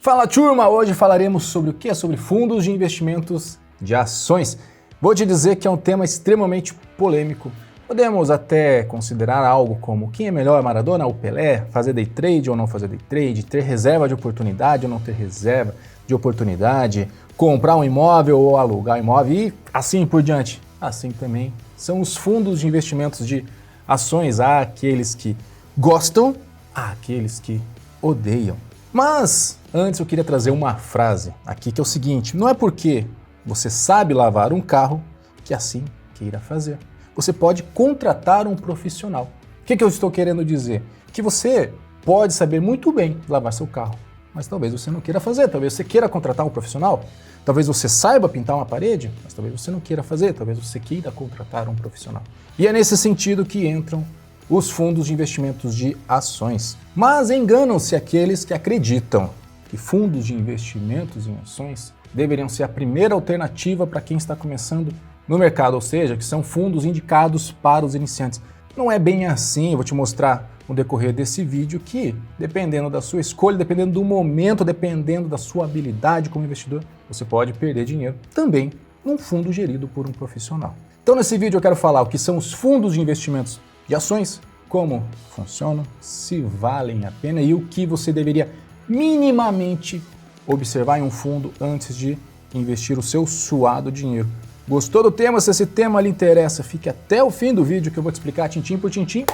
Fala turma, hoje falaremos sobre o que? Sobre fundos de investimentos de ações. Vou te dizer que é um tema extremamente polêmico. Podemos até considerar algo como quem é melhor, Maradona ou Pelé, fazer day trade ou não fazer day trade, ter reserva de oportunidade ou não ter reserva de oportunidade, comprar um imóvel ou alugar um imóvel e assim por diante. Assim também são os fundos de investimentos de ações, há aqueles que gostam, há aqueles que odeiam. Mas antes eu queria trazer uma frase aqui que é o seguinte: não é porque você sabe lavar um carro que assim queira fazer. Você pode contratar um profissional. O que eu estou querendo dizer? Que você pode saber muito bem lavar seu carro, mas talvez você não queira fazer, talvez você queira contratar um profissional, talvez você saiba pintar uma parede, mas talvez você não queira fazer, talvez você queira contratar um profissional. E é nesse sentido que entram os fundos de investimentos de ações. Mas enganam-se aqueles que acreditam que fundos de investimentos em ações deveriam ser a primeira alternativa para quem está começando no mercado, ou seja, que são fundos indicados para os iniciantes. Não é bem assim, eu vou te mostrar no decorrer desse vídeo que, dependendo da sua escolha, dependendo do momento, dependendo da sua habilidade como investidor, você pode perder dinheiro também num fundo gerido por um profissional. Então nesse vídeo eu quero falar o que são os fundos de investimentos de ações, como funcionam, se valem a pena e o que você deveria minimamente observar em um fundo antes de investir o seu suado dinheiro. Gostou do tema? Se esse tema lhe interessa, fique até o fim do vídeo que eu vou te explicar tintim por tintim.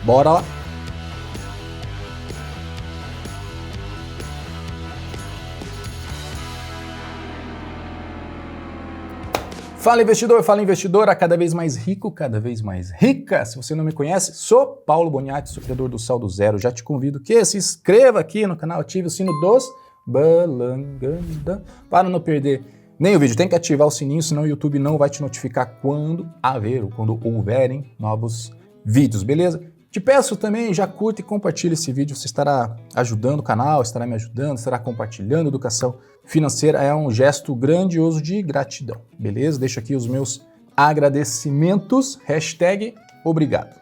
Bora lá! Fala investidora, cada vez mais rico, cada vez mais rica. Se você não me conhece, sou Paulo Boniati, sou criador do Saldo Zero. Já te convido que se inscreva aqui no canal, ative o sino dos balanganda para não perder nem o vídeo. Tem que ativar o sininho, senão o YouTube não vai te notificar quando houverem novos vídeos, beleza? Te peço também, já curta e compartilha esse vídeo, você estará ajudando o canal, estará me ajudando, estará compartilhando educação financeira, é um gesto grandioso de gratidão, beleza? Deixo aqui os meus agradecimentos, #obrigado.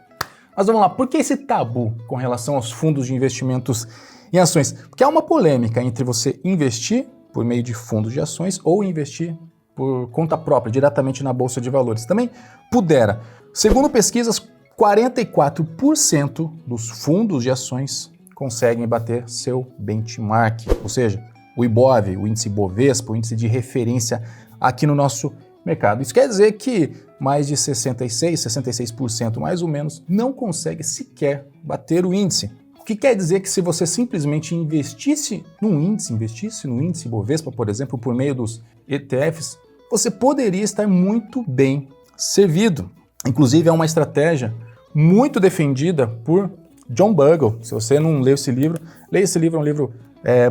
Mas vamos lá, por que esse tabu com relação aos fundos de investimentos em ações? Porque há uma polêmica entre você investir por meio de fundos de ações ou investir por conta própria, diretamente na Bolsa de Valores. Também pudera. Segundo pesquisas, 44% dos fundos de ações conseguem bater seu benchmark, ou seja, o IBOV, o índice Bovespa, o índice de referência aqui no nosso mercado. Isso quer dizer que mais de 66% mais ou menos, não consegue sequer bater o índice. O que quer dizer que se você simplesmente investisse no índice Bovespa, por exemplo, por meio dos ETFs, você poderia estar muito bem servido. Inclusive é uma estratégia muito defendida por John Bogle. Se você não leu esse livro, leia esse livro, é um livro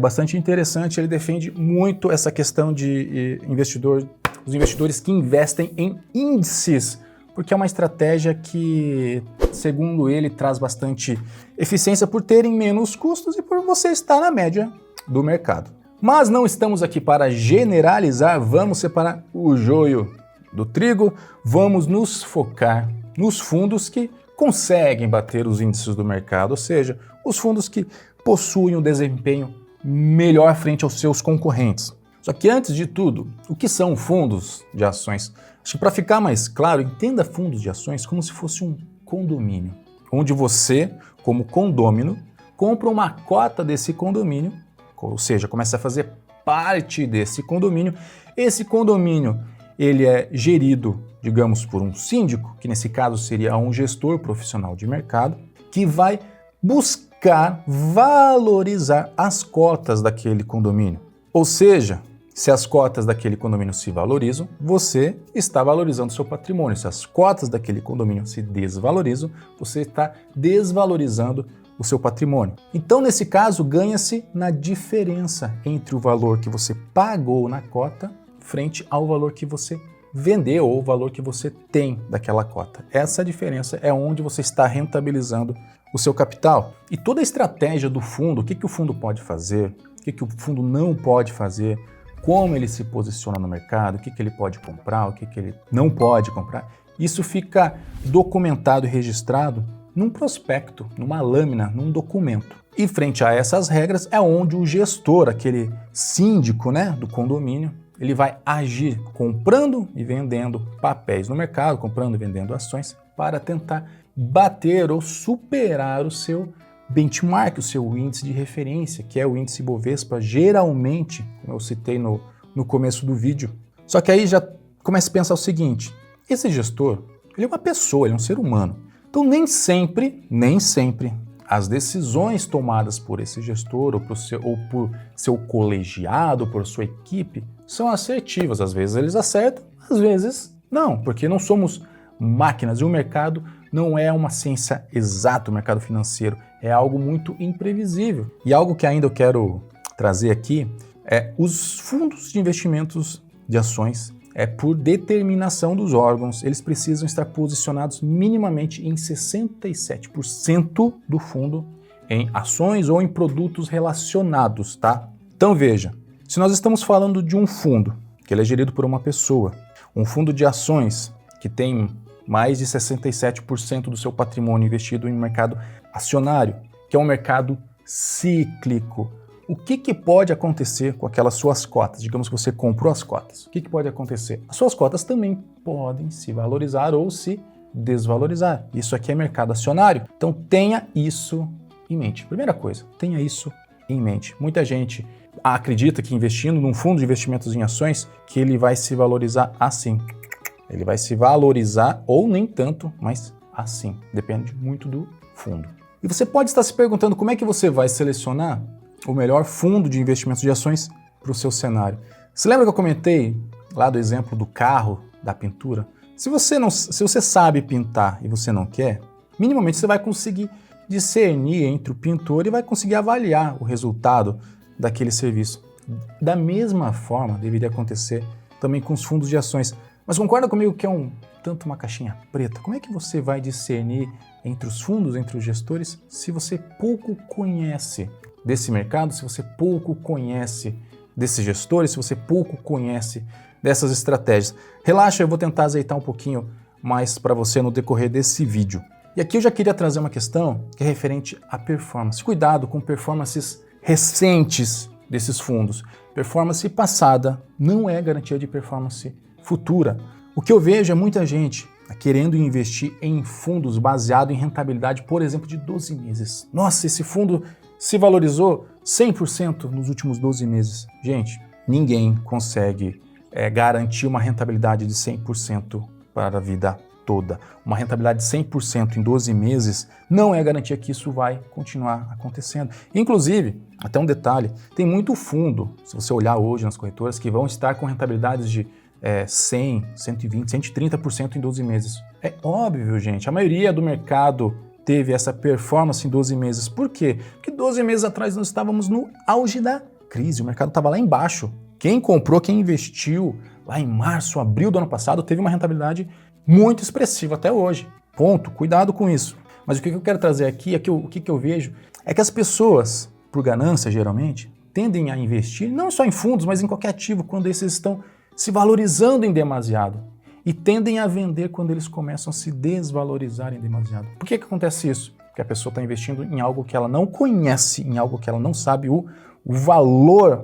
bastante interessante. Ele defende muito essa questão de os investidores que investem em índices, porque é uma estratégia que, segundo ele, traz bastante eficiência por terem menos custos e por você estar na média do mercado. Mas não estamos aqui para generalizar, vamos separar o joio do trigo, vamos nos focar nos fundos que conseguem bater os índices do mercado, ou seja, os fundos que possuem um desempenho melhor frente aos seus concorrentes. Só que antes de tudo, o que são fundos de ações? Acho que para ficar mais claro, entenda fundos de ações como se fosse um condomínio, onde você, como condômino, compra uma cota desse condomínio, ou seja, começa a fazer parte desse condomínio. Esse condomínio ele é gerido, digamos, por um síndico, que nesse caso seria um gestor profissional de mercado, que vai buscar valorizar as cotas daquele condomínio. Ou seja, se as cotas daquele condomínio se valorizam, você está valorizando seu patrimônio. Se as cotas daquele condomínio se desvalorizam, você está desvalorizando o seu patrimônio. Então, nesse caso, ganha-se na diferença entre o valor que você pagou na cota frente ao valor que você vendeu ou o valor que você tem daquela cota. Essa diferença é onde você está rentabilizando o seu capital. E toda a estratégia do fundo, o que o fundo pode fazer, o que o fundo não pode fazer, como ele se posiciona no mercado, o que ele pode comprar, o que ele não pode comprar, isso fica documentado e registrado num prospecto, numa lâmina, num documento. E frente a essas regras é onde o gestor, aquele síndico, né, do condomínio, ele vai agir comprando e vendendo papéis no mercado, comprando e vendendo ações para tentar bater ou superar o seu benchmark, o seu índice de referência, que é o índice Bovespa, geralmente, como eu citei no começo do vídeo. Só que aí já começa a pensar o seguinte, esse gestor, ele é uma pessoa, ele é um ser humano. Então nem sempre, as decisões tomadas por esse gestor ou por seu colegiado, por sua equipe, são assertivas. Às vezes eles acertam, às vezes não, porque não somos máquinas e o mercado não é uma ciência exata, o mercado financeiro é algo muito imprevisível. E algo que ainda eu quero trazer aqui é os fundos de investimentos de ações, por determinação dos órgãos, eles precisam estar posicionados minimamente em 67% do fundo em ações ou em produtos relacionados, tá? Então veja, se nós estamos falando de um fundo, que ele é gerido por uma pessoa, um fundo de ações que tem mais de 67% do seu patrimônio investido em mercado acionário, que é um mercado cíclico. O que pode acontecer com aquelas suas cotas? Digamos que você comprou as cotas. O que pode acontecer? As suas cotas também podem se valorizar ou se desvalorizar. Isso aqui é mercado acionário. Então tenha isso em mente. Primeira coisa, tenha isso em mente. Muita gente acredita que investindo num fundo de investimentos em ações, que ele vai se valorizar assim. Ele vai se valorizar ou nem tanto, mas assim. Depende muito do fundo. E você pode estar se perguntando como é que você vai selecionar o melhor fundo de investimentos de ações para o seu cenário. Você lembra que eu comentei lá do exemplo do carro, da pintura? Se você sabe pintar e você não quer, minimamente você vai conseguir discernir entre o pintor e vai conseguir avaliar o resultado daquele serviço. Da mesma forma, deveria acontecer também com os fundos de ações. Mas concorda comigo que é tanto uma caixinha preta? Como é que você vai discernir entre os fundos, entre os gestores, se você pouco conhece desse mercado, se você pouco conhece desses gestores, se você pouco conhece dessas estratégias? Relaxa, eu vou tentar azeitar um pouquinho mais para você no decorrer desse vídeo. E aqui eu já queria trazer uma questão que é referente à performance. Cuidado com performances recentes desses fundos. Performance passada não é garantia de performance futura. O que eu vejo é muita gente querendo investir em fundos baseado em rentabilidade, por exemplo, de 12 meses. Nossa, esse fundo se valorizou 100% nos últimos 12 meses. Gente, ninguém consegue garantir uma rentabilidade de 100% para a vida toda. Uma rentabilidade de 100% em 12 meses não é garantia que isso vai continuar acontecendo. Inclusive, até um detalhe, tem muito fundo, se você olhar hoje nas corretoras, que vão estar com rentabilidades de 100, 120, 130% em 12 meses. É óbvio, gente, a maioria do mercado teve essa performance em 12 meses. Por quê? Porque 12 meses atrás nós estávamos no auge da crise, o mercado estava lá embaixo. Quem comprou, quem investiu lá em março, abril do ano passado, teve uma rentabilidade muito expressiva até hoje. Ponto, cuidado com isso. Mas o que eu quero trazer aqui, o que eu vejo, é que as pessoas, por ganância geralmente, tendem a investir não só em fundos, mas em qualquer ativo, quando esses estão se valorizando em demasiado. E tendem a vender quando eles começam a se desvalorizar em demasiado. Por que acontece isso? Porque a pessoa está investindo em algo que ela não conhece, em algo que ela não sabe o valor,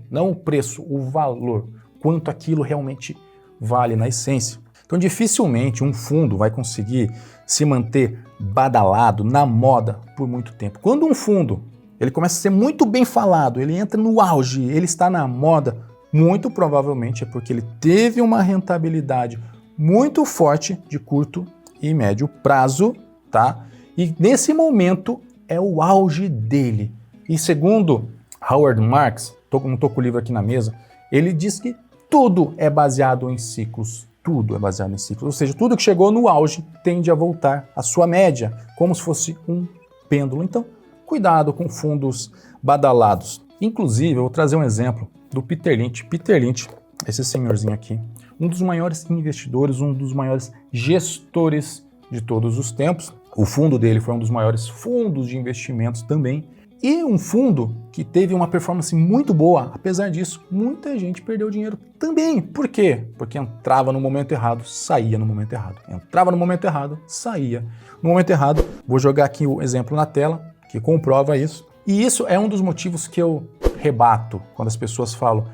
não o preço, o valor, quanto aquilo realmente vale na essência. Então dificilmente um fundo vai conseguir se manter badalado, na moda, por muito tempo. Quando um fundo ele começa a ser muito bem falado, ele entra no auge, ele está na moda, muito provavelmente é porque ele teve uma rentabilidade muito forte de curto e médio prazo, tá? E nesse momento é o auge dele. E segundo Howard Marks, não estou com o livro aqui na mesa, ele diz que tudo é baseado em ciclos. Tudo é baseado em ciclos. Ou seja, tudo que chegou no auge tende a voltar à sua média, como se fosse um pêndulo. Então, cuidado com fundos badalados. Inclusive, eu vou trazer um exemplo do Peter Lynch. Peter Lynch, esse senhorzinho aqui, um dos maiores investidores, um dos maiores gestores de todos os tempos. O fundo dele foi um dos maiores fundos de investimentos também. E um fundo que teve uma performance muito boa. Apesar disso, muita gente perdeu dinheiro também. Por quê? Porque entrava no momento errado, saía no momento errado. Entrava no momento errado, saía no momento errado. Vou jogar aqui o exemplo na tela. que comprova isso. E isso é um dos motivos que eu rebato quando as pessoas falam: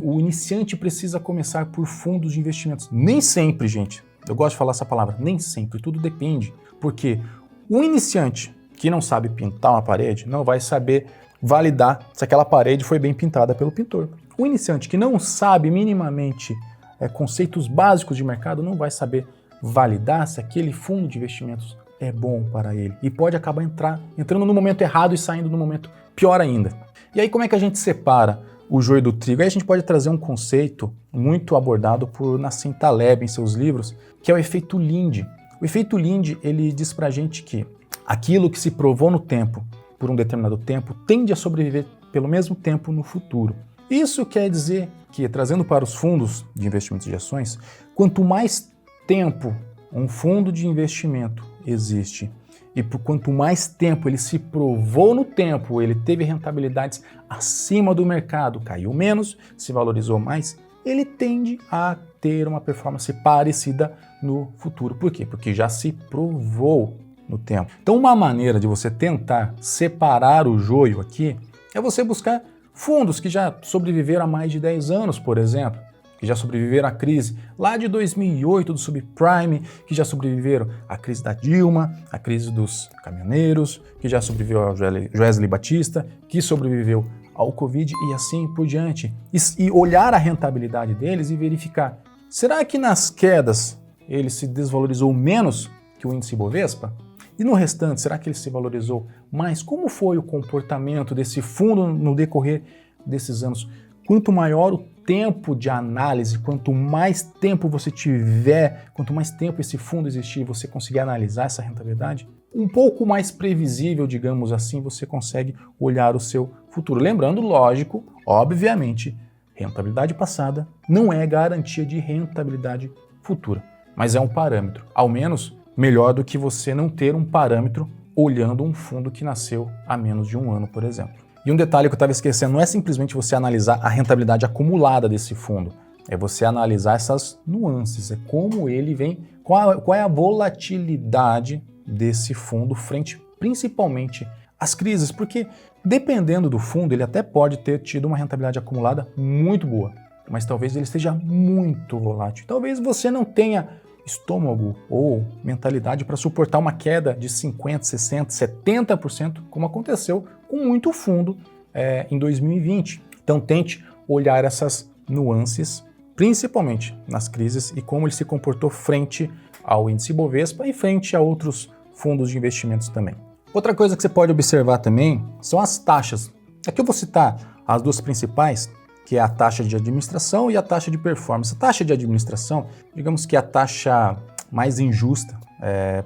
o iniciante precisa começar por fundos de investimentos. Nem sempre, gente. Eu gosto de falar essa palavra, nem sempre. Tudo depende. Porque o iniciante que não sabe pintar uma parede não vai saber validar se aquela parede foi bem pintada pelo pintor. O iniciante que não sabe minimamente conceitos básicos de mercado não vai saber validar se aquele fundo de investimentos é bom para ele. E pode acabar entrando no momento errado e saindo no momento pior ainda. E aí como é que a gente separa o joio do trigo? Aí a gente pode trazer um conceito muito abordado por Nassim Taleb em seus livros, que é o efeito Linde. O efeito Linde, ele diz pra gente que aquilo que se provou no tempo, por um determinado tempo, tende a sobreviver pelo mesmo tempo no futuro. Isso quer dizer que, trazendo para os fundos de investimentos de ações, quanto mais tempo um fundo de investimento existe e por quanto mais tempo ele se provou no tempo, ele teve rentabilidades acima do mercado, caiu menos, se valorizou mais, ele tende a ter uma performance parecida no futuro. Por quê? Porque já se provou no tempo. Então, uma maneira de você tentar separar o joio aqui é você buscar fundos que já sobreviveram há mais de 10 anos, por exemplo, que já sobreviveram à crise lá de 2008 do subprime, que já sobreviveram à crise da Dilma, à crise dos caminhoneiros, que já sobreviveu ao Joesley Batista, que sobreviveu ao Covid e assim por diante. E olhar a rentabilidade deles e verificar, será que nas quedas ele se desvalorizou menos que o índice Bovespa? E no restante, será que ele se valorizou mais? Como foi o comportamento desse fundo no decorrer desses anos? Quanto maior o tempo de análise, quanto mais tempo você tiver, quanto mais tempo esse fundo existir e você conseguir analisar essa rentabilidade, um pouco mais previsível, digamos assim, você consegue olhar o seu futuro. Lembrando, lógico, obviamente, rentabilidade passada não é garantia de rentabilidade futura, mas é um parâmetro, ao menos melhor do que você não ter um parâmetro olhando um fundo que nasceu há menos de um ano, por exemplo. E um detalhe que eu estava esquecendo, não é simplesmente você analisar a rentabilidade acumulada desse fundo, é você analisar essas nuances, é como ele vem, qual é a volatilidade desse fundo frente principalmente às crises, porque dependendo do fundo, ele até pode ter tido uma rentabilidade acumulada muito boa, mas talvez ele esteja muito volátil. Talvez você não tenha estômago ou mentalidade para suportar uma queda de 50%, 60%, 70%, como aconteceu com muito fundo em 2020. Então tente olhar essas nuances, principalmente nas crises, e como ele se comportou frente ao índice Bovespa e frente a outros fundos de investimentos também. Outra coisa que você pode observar também são as taxas. Aqui eu vou citar as duas principais, que é a taxa de administração e a taxa de performance. A taxa de administração, digamos que é a taxa mais injusta.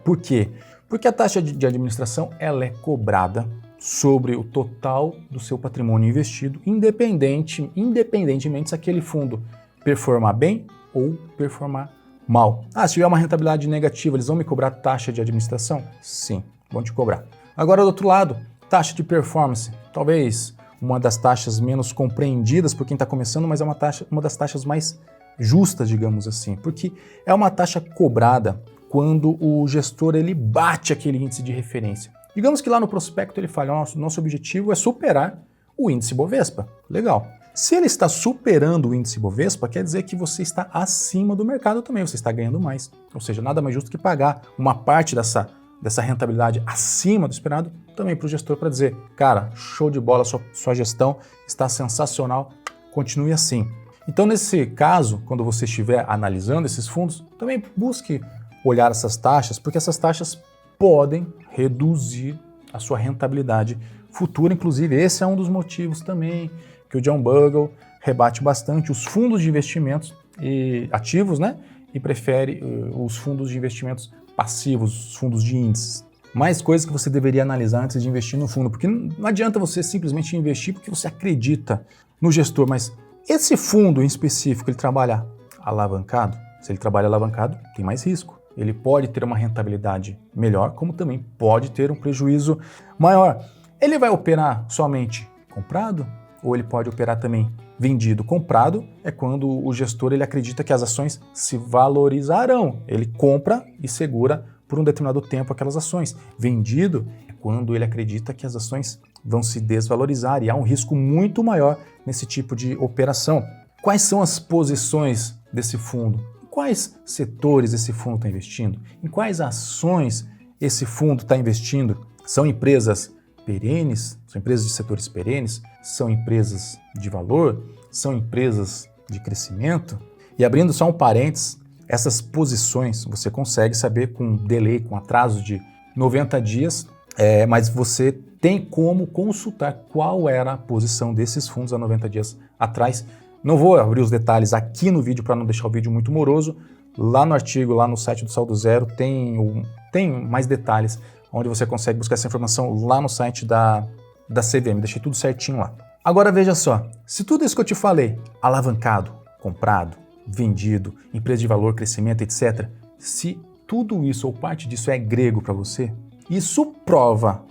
Por quê? Porque a taxa de administração ela é cobrada sobre o total do seu patrimônio investido, independentemente se aquele fundo performar bem ou performar mal. Se tiver uma rentabilidade negativa, eles vão me cobrar taxa de administração? Sim, vão te cobrar. Agora, do outro lado, taxa de performance. Talvez uma das taxas menos compreendidas por quem está começando, mas é uma das taxas mais justas, digamos assim, porque é uma taxa cobrada quando o gestor ele bate aquele índice de referência. Digamos que lá no prospecto ele fala, nosso objetivo é superar o índice Bovespa. Legal. Se ele está superando o índice Bovespa, quer dizer que você está acima do mercado também, você está ganhando mais. Ou seja, nada mais justo que pagar uma parte dessa rentabilidade acima do esperado também para o gestor para dizer, cara, show de bola, sua gestão está sensacional, continue assim. Então, nesse caso, quando você estiver analisando esses fundos, também busque olhar essas taxas, porque essas taxas podem reduzir a sua rentabilidade futura. Inclusive, esse é um dos motivos também que o John Bogle rebate bastante os fundos de investimentos e ativos, né? E prefere os fundos de investimentos passivos, os fundos de índices. Mais coisas que você deveria analisar antes de investir no fundo, porque não adianta você simplesmente investir porque você acredita no gestor, mas esse fundo em específico, ele trabalha alavancado? Se ele trabalha alavancado, tem mais risco. Ele pode ter uma rentabilidade melhor, como também pode ter um prejuízo maior. Ele vai operar somente comprado ou ele pode operar também vendido? Comprado é quando o gestor ele acredita que as ações se valorizarão. Ele compra e segura por um determinado tempo aquelas ações. Vendido é quando ele acredita que as ações vão se desvalorizar e há um risco muito maior nesse tipo de operação. Quais são as posições desse fundo? Em quais setores esse fundo está investindo? Em quais ações esse fundo está investindo? São empresas perenes? São empresas de setores perenes? São empresas de valor? São empresas de crescimento? E abrindo só um parênteses, essas posições você consegue saber com delay, com atraso de 90 dias, mas você tem como consultar qual era a posição desses fundos há 90 dias atrás. Não vou abrir os detalhes aqui no vídeo para não deixar o vídeo muito moroso. Lá no artigo, lá no site do Saldo Zero, tem mais detalhes, onde você consegue buscar essa informação lá no site da CVM. Deixei tudo certinho lá. Agora veja só, se tudo isso que eu te falei, alavancado, comprado, vendido, empresa de valor, crescimento, etc. Se tudo isso ou parte disso é grego para você, isso prova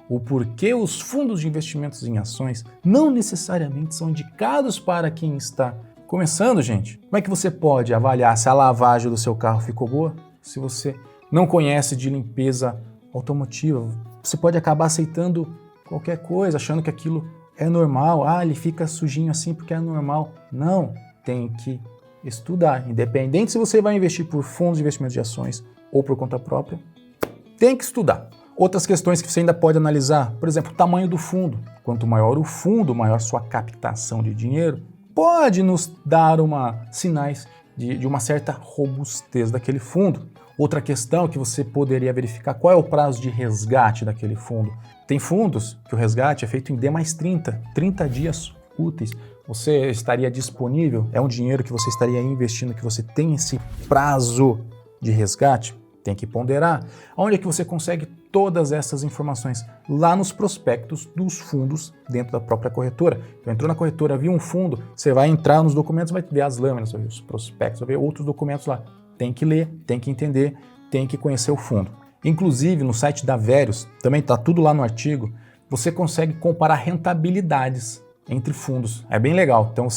o porquê os fundos de investimentos em ações não necessariamente são indicados para quem está começando, gente. Como é que você pode avaliar se a lavagem do seu carro ficou boa? Se você não conhece de limpeza automotiva, você pode acabar aceitando qualquer coisa, achando que aquilo é normal. Ah, ele fica sujinho assim porque é normal. Não. Tem que estudar, independente se você vai investir por fundos de investimento de ações ou por conta própria, tem que estudar. Outras questões que você ainda pode analisar, por exemplo, o tamanho do fundo. Quanto maior o fundo, maior sua captação de dinheiro, pode nos dar sinais de uma certa robustez daquele fundo. Outra questão que você poderia verificar, qual é o prazo de resgate daquele fundo. Tem fundos que o resgate é feito em D mais 30 dias úteis. Você estaria disponível? É um dinheiro que você estaria investindo, que você tem esse prazo de resgate? Tem que ponderar. Onde é que você consegue todas essas informações? Lá nos prospectos dos fundos dentro da própria corretora. Então, entrou na corretora, viu um fundo, você vai entrar nos documentos, vai ver as lâminas, vai ver os prospectos, vai ver outros documentos lá. Tem que ler, tem que entender, tem que conhecer o fundo. Inclusive, no site da Verius, também está tudo lá no artigo, você consegue comparar rentabilidades entre fundos. É bem legal. Então,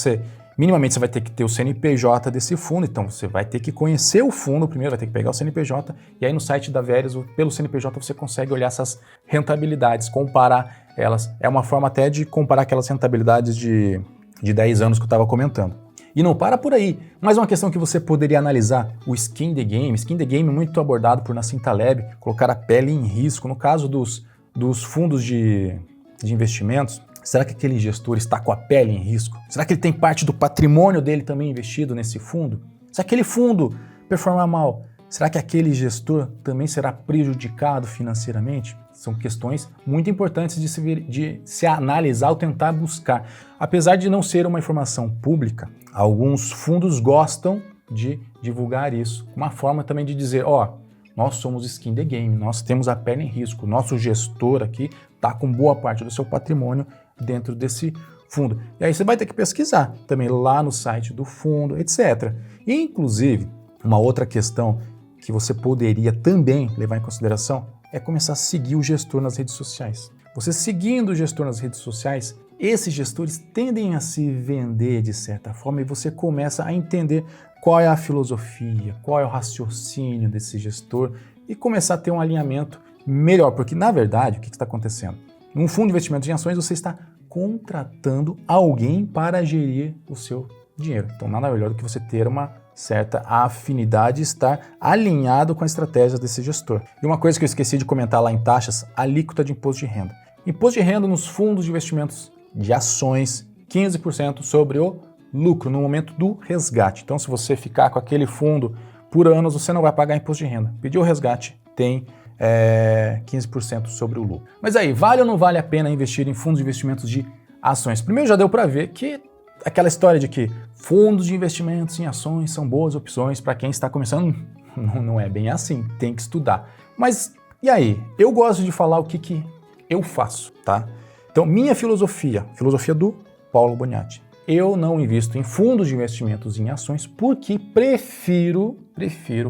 minimamente você vai ter que ter o CNPJ desse fundo, então você vai ter que conhecer o fundo primeiro, vai ter que pegar o CNPJ, e aí no site da Verius, pelo CNPJ, você consegue olhar essas rentabilidades, comparar elas. É uma forma até de comparar aquelas rentabilidades de 10 anos que eu estava comentando. E não para por aí. Mais uma questão que você poderia analisar, o Skin the Game. Skin the Game muito abordado por Nassim Taleb, colocar a pele em risco. No caso dos fundos de investimentos, será que aquele gestor está com a pele em risco? Será que ele tem parte do patrimônio dele também investido nesse fundo? Se aquele fundo performar mal, será que aquele gestor também será prejudicado financeiramente? São questões muito importantes de se analisar ou tentar buscar. Apesar de não ser uma informação pública, alguns fundos gostam de divulgar isso. Uma forma também de dizer, nós somos skin the game, nós temos a pele em risco, nosso gestor aqui está com boa parte do seu patrimônio dentro desse fundo. E aí você vai ter que pesquisar também lá no site do fundo, etc. E, inclusive, uma outra questão que você poderia também levar em consideração é começar a seguir o gestor nas redes sociais. Você seguindo o gestor nas redes sociais, esses gestores tendem a se vender de certa forma e você começa a entender qual é a filosofia, qual é o raciocínio desse gestor e começar a ter um alinhamento melhor, porque na verdade o que está acontecendo? Num fundo de investimentos em ações você está contratando alguém para gerir o seu dinheiro. Então nada melhor do que você ter uma certa afinidade e estar alinhado com a estratégia desse gestor. E uma coisa que eu esqueci de comentar lá em taxas, alíquota de imposto de renda. Imposto de renda nos fundos de investimentos de ações, 15% sobre o lucro no momento do resgate. Então se você ficar com aquele fundo por anos, você não vai pagar imposto de renda. Pediu o resgate, tem 15% sobre o lucro. Mas aí, vale ou não vale a pena investir em fundos de investimentos de ações? Primeiro já deu para ver que aquela história de que fundos de investimentos em ações são boas opções para quem está começando, não é bem assim, tem que estudar. Mas e aí? Eu gosto de falar o que eu faço, tá? Então, minha filosofia do Paulo Boniati. Eu não invisto em fundos de investimentos em ações porque prefiro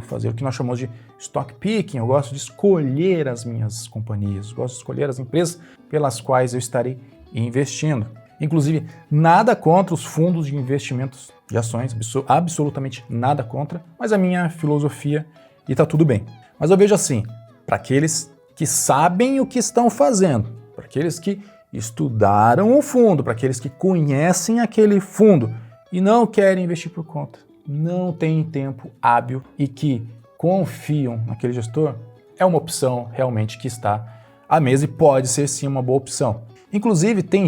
fazer o que nós chamamos de stock picking. Eu gosto de escolher as minhas companhias, gosto de escolher as empresas pelas quais eu estarei investindo. Inclusive, nada contra os fundos de investimentos de ações, absolutamente nada contra, mas a minha filosofia e tá tudo bem. Mas eu vejo assim, para aqueles que sabem o que estão fazendo, para aqueles que estudaram o fundo, para aqueles que conhecem aquele fundo e não querem investir por conta, não têm tempo hábil e que confiam naquele gestor, é uma opção realmente que está à mesa e pode ser sim uma boa opção. Inclusive tem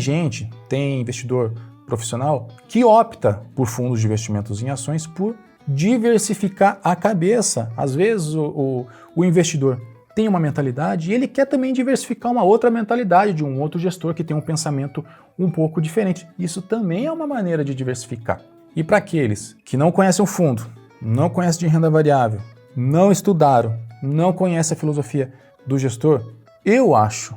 investidor profissional que opta por fundos de investimentos em ações por diversificar a cabeça. Às vezes o investidor tem uma mentalidade e ele quer também diversificar uma outra mentalidade de um outro gestor que tem um pensamento um pouco diferente. Isso também é uma maneira de diversificar. E para aqueles que não conhecem o fundo, não conhecem de renda variável, não estudaram, não conhecem a filosofia do gestor, eu acho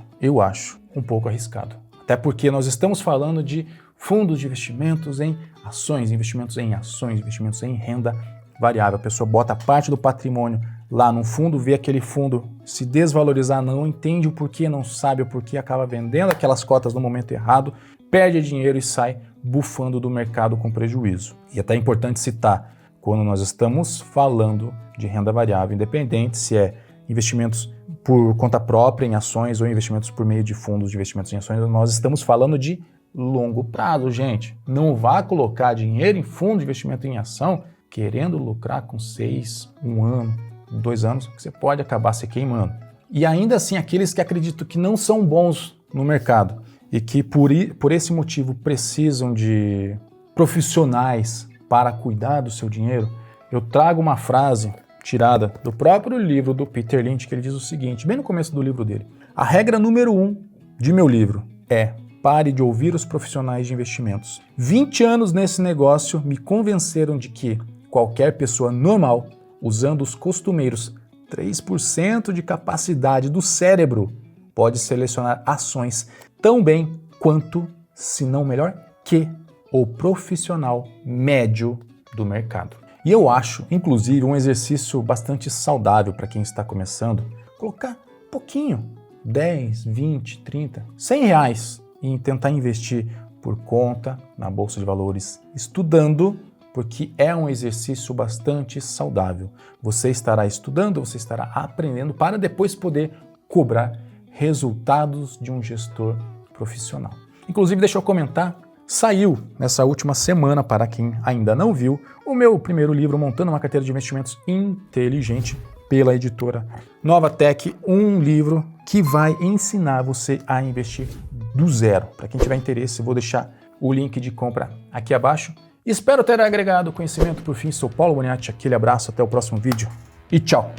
um pouco arriscado. Até porque nós estamos falando de fundos de investimentos em ações, investimentos em renda variável. A pessoa bota parte do patrimônio lá num fundo, vê aquele fundo se desvalorizar, não entende o porquê, não sabe o porquê, acaba vendendo aquelas cotas no momento errado, perde dinheiro e sai bufando do mercado com prejuízo. E até é importante citar, quando nós estamos falando de renda variável, independente se é investimentos por conta própria em ações ou investimentos por meio de fundos de investimentos em ações, nós estamos falando de longo prazo, gente. Não vá colocar dinheiro em fundo de investimento em ação querendo lucrar com 6, 1 ano, 2 anos, que você pode acabar se queimando. E ainda assim, aqueles que acreditam que não são bons no mercado e que por esse motivo precisam de profissionais para cuidar do seu dinheiro, eu trago uma frase tirada do próprio livro do Peter Lynch, que ele diz o seguinte, bem no começo do livro dele: a regra número 1 de meu livro é: pare de ouvir os profissionais de investimentos. 20 anos nesse negócio me convenceram de que qualquer pessoa normal, usando os costumeiros 3% de capacidade do cérebro, pode selecionar ações tão bem quanto, se não melhor que, o profissional médio do mercado. E eu acho, inclusive, um exercício bastante saudável para quem está começando, colocar pouquinho, 10, 20, 30, 100 reais em tentar investir por conta na Bolsa de Valores, estudando, porque é um exercício bastante saudável. Você estará estudando, você estará aprendendo para depois poder cobrar resultados de um gestor profissional. Inclusive, deixa eu comentar, saiu nessa última semana, para quem ainda não viu, o meu primeiro livro, Montando uma Carteira de Investimentos Inteligente, pela editora Novatech, um livro que vai ensinar você a investir do zero. Para quem tiver interesse, vou deixar o link de compra aqui abaixo. Espero ter agregado conhecimento. Por fim, sou Paulo Boniati, aquele abraço, até o próximo vídeo e tchau!